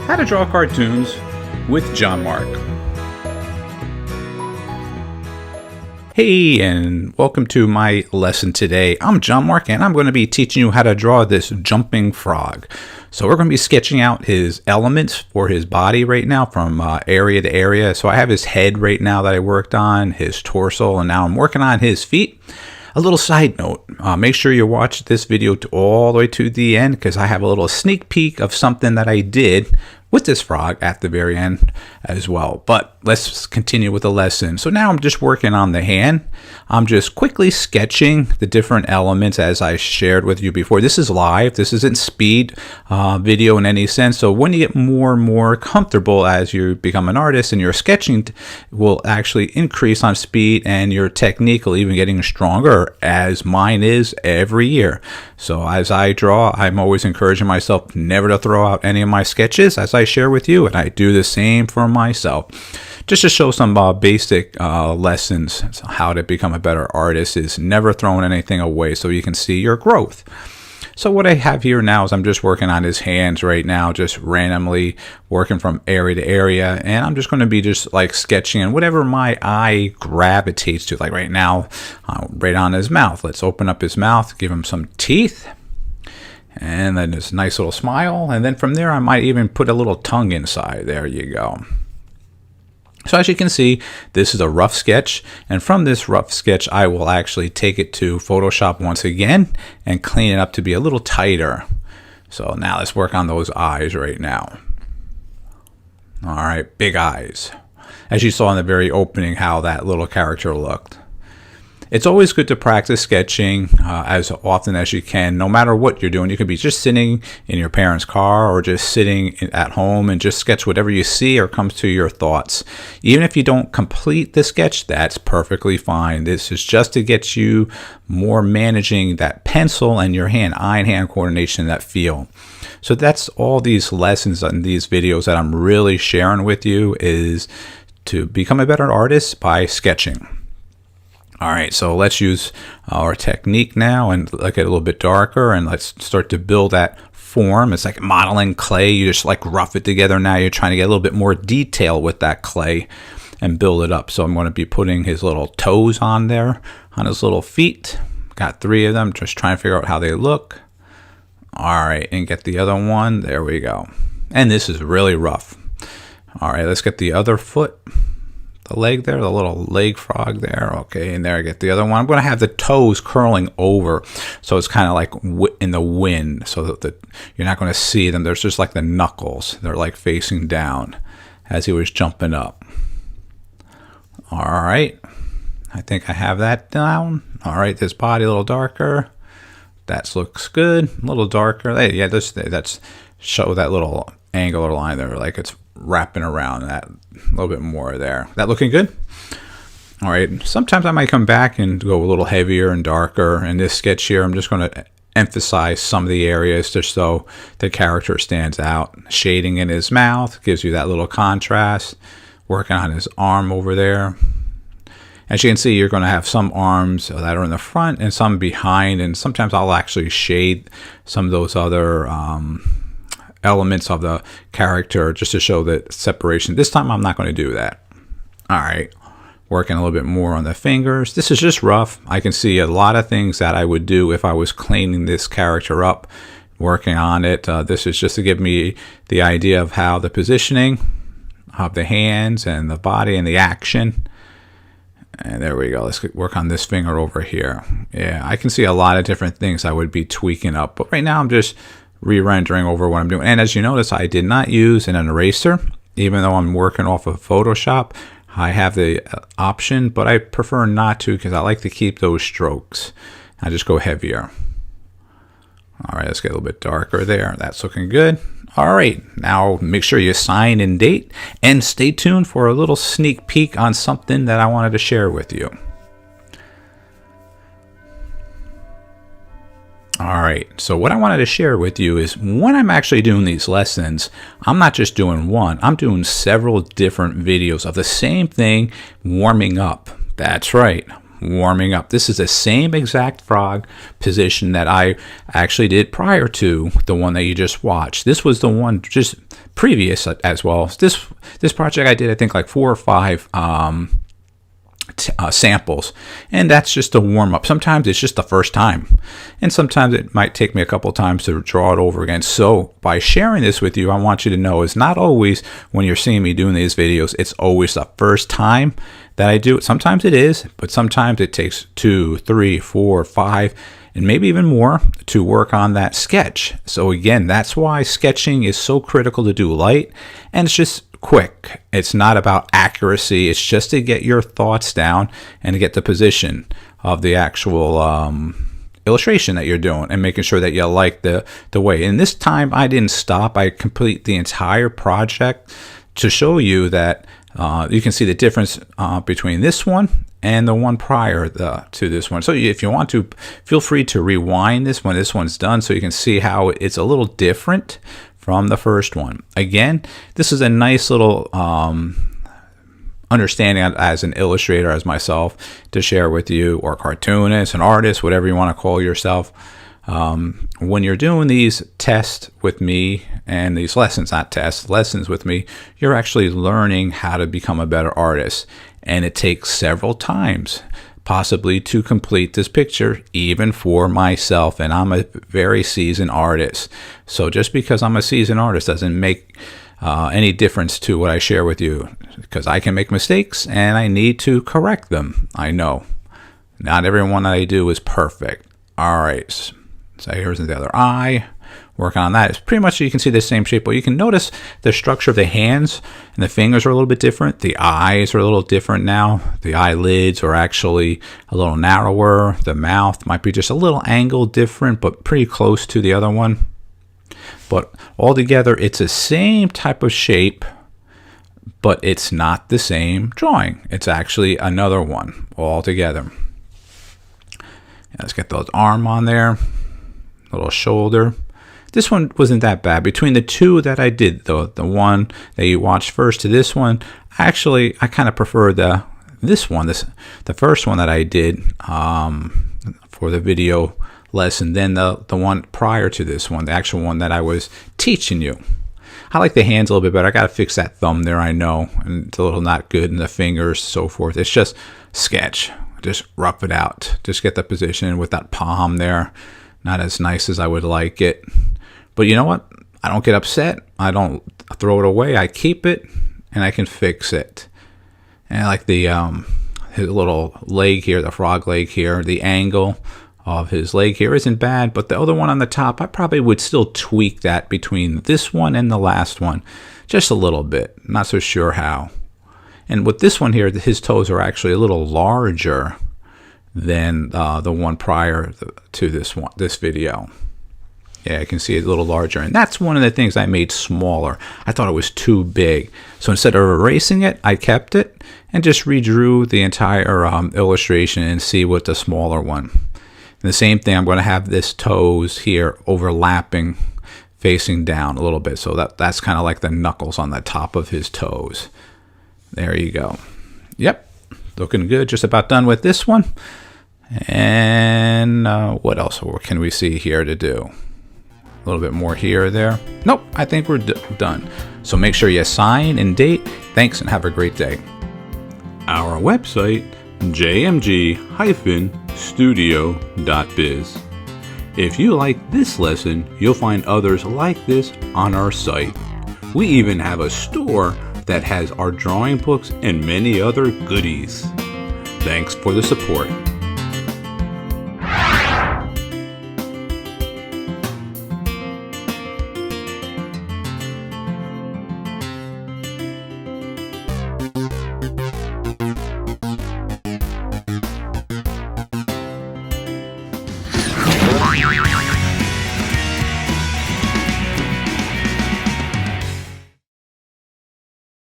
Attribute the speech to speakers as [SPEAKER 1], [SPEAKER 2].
[SPEAKER 1] How to Draw Cartoons with John-Marc. Hey, and welcome to my lesson today. I'm John-Marc, and I'm going to be teaching you how to draw this jumping frog. So we're going to be sketching out his elements for his body right now from area to area. So I have his head right now that I worked on, his torso, and now I'm working on his feet. A little side note, make sure you watch this video all the way to the end because I have a little sneak peek of something that I did with this frog at the very end as well. But let's continue with the lesson. So now I'm just working on the hand. I'm just quickly sketching the different elements as I shared with you before. This is live. This isn't speed video in any sense. So when you get more and more comfortable as you become an artist and your sketching will actually increase on speed and your technique will even getting stronger as mine is every year. So as I draw, I'm always encouraging myself never to throw out any of my sketches as I share with you, and I do the same for myself. Just to show some basic lessons how to become a better artist is never throwing anything away so you can see your growth. So what I have here now is I'm just working on his hands right now, just randomly working from area to area, and I'm just going to be just like sketching and whatever my eye gravitates to. Like right now, right on his mouth. Let's open up his mouth, give him some teeth, and then this nice little smile, and then from there I might even put a little tongue inside. There you go. So as you can see, this is a rough sketch, and from this rough sketch I will actually take it to Photoshop once again and clean it up to be a little tighter. So now let's work on those eyes right now. Alright, big eyes. As you saw in the very opening how that little character looked. It's always good to practice sketching as often as you can, no matter what you're doing. You could be just sitting in your parents' car or just sitting at home and just sketch whatever you see or comes to your thoughts. Even if you don't complete the sketch, that's perfectly fine. This is just to get you more managing that pencil and your hand, eye and hand coordination, that feel. So that's all these lessons and these videos that I'm really sharing with you is to become a better artist by sketching. Alright, so let's use our technique now and look at it a little bit darker, and let's start to build that form. It's like modeling clay. You just like rough it together. Now you're trying to get a little bit more detail with that clay and build it up. So I'm going to be putting his little toes on there, on his little feet. Got 3 of them, just trying to figure out how they look. Alright, and get the other one. There we go. And this is really rough. Alright, let's get the other foot. The leg there, the little leg frog there. Okay, and there I get the other one. I'm going to have the toes curling over, so it's kind of like in the wind, so that you're not going to see them. There's just like the knuckles. They're like facing down as he was jumping up. All right, I think I have that down. All right, this body a little darker. That looks good. A little darker. Hey, yeah, that's show that little angular line there, like it's wrapping around that a little bit more there. That looking good? All right, sometimes I might come back and go a little heavier and darker. In this sketch here, I'm just going to emphasize some of the areas just so the character stands out. Shading in his mouth gives you that little contrast. Working on his arm over there. As you can see, you're going to have some arms that are in the front and some behind, and sometimes I'll actually shade some of those other elements of the character just to show the separation. This time I'm not going to do that. All right, working a little bit more on the fingers. This is just rough. I can see a lot of things that I would do if I was cleaning this character up, working on it. This is just to give me the idea of how the positioning of the hands and the body and the action. And there we go. Let's work on this finger over here. Yeah, I can see a lot of different things I would be tweaking up, but right now I'm just re-rendering over what I'm doing. And as you notice, I did not use an eraser, even though I'm working off of Photoshop. I have the option, but I prefer not to because I like to keep those strokes. I just go heavier. All right, let's get a little bit darker there. That's looking good. All right, now make sure you sign and date, and stay tuned for a little sneak peek on something that I wanted to share with you. Alright, so what I wanted to share with you is when I'm actually doing these lessons, I'm not just doing one, I'm doing several different videos of the same thing, warming up. That's right, warming up. This is the same exact frog position that I actually did prior to the one that you just watched. This was the one just previous as well. This project I did, I think, like 4 or 5 samples, and that's just a warm-up. Sometimes it's just the first time, and sometimes it might take me a couple times to draw it over again. So by sharing this with you, I want you to know it's not always when you're seeing me doing these videos, it's always the first time that I do it. Sometimes it is, but sometimes it takes 2, 3, 4, 5, and maybe even more to work on that sketch. So again, that's why sketching is so critical to do light, and it's just quick. It's not about accuracy. It's just to get your thoughts down and to get the position of the actual illustration that you're doing, and making sure that you like the way. And this time I didn't stop. I complete the entire project to show you that you can see the difference between this one and the one prior to this one. So if you want to, feel free to rewind this when this one's done, so you can see how it's a little different from the first one. Again, this is a nice little understanding as an illustrator, as myself, to share with you, or cartoonist, an artist, whatever you want to call yourself. When you're doing these tests with me, and these lessons, not tests, lessons with me, you're actually learning how to become a better artist. And it takes several times possibly to complete this picture, even for myself, and I'm a very seasoned artist. So just because I'm a seasoned artist doesn't make any difference to what I share with you, because I can make mistakes and I need to correct them. I know not everyone that I do is perfect. All right, so here's the other eye. Working on that. It's pretty much, you can see the same shape, but you can notice the structure of the hands and the fingers are a little bit different. The eyes are a little different now. The eyelids are actually a little narrower. The mouth might be just a little angle different, but pretty close to the other one. But altogether, it's the same type of shape, but it's not the same drawing. It's actually another one altogether. Let's get those arm on there, little shoulder. This one wasn't that bad. Between the two that I did, though, the one that you watched first to this one, actually, I kind of prefer the first one that I did for the video lesson, than the one prior to this one, the actual one that I was teaching you. I like the hands a little bit better. I got to fix that thumb there, I know, and it's a little not good, and the fingers, so forth. It's just sketch. Just rough it out. Just get the position with that palm there. Not as nice as I would like it. But you know what? I don't get upset. I don't throw it away. I keep it, and I can fix it. And I like the his little leg here, the frog leg here. The angle of his leg here isn't bad, but the other one on the top, I probably would still tweak that between this one and the last one. Just a little bit. Not so sure how. And with this one here, his toes are actually a little larger than the one prior to this video. Yeah, I can see it a little larger, and that's one of the things I made smaller. I thought it was too big, so instead of erasing it, I kept it and just redrew the entire illustration and see what the smaller one. And the same thing, I'm going to have this toes here overlapping, facing down a little bit, so that's kind of like the knuckles on the top of his toes. There you go. Yep, looking good. Just about done with this one. And what else can we see here to do? A little bit more here or there. Nope, I think we're done. So make sure you sign and date. Thanks, and have a great day. Our website, jmg-studio.biz. If you like this lesson, you'll find others like this on our site. We even have a store that has our drawing books and many other goodies. Thanks for the support.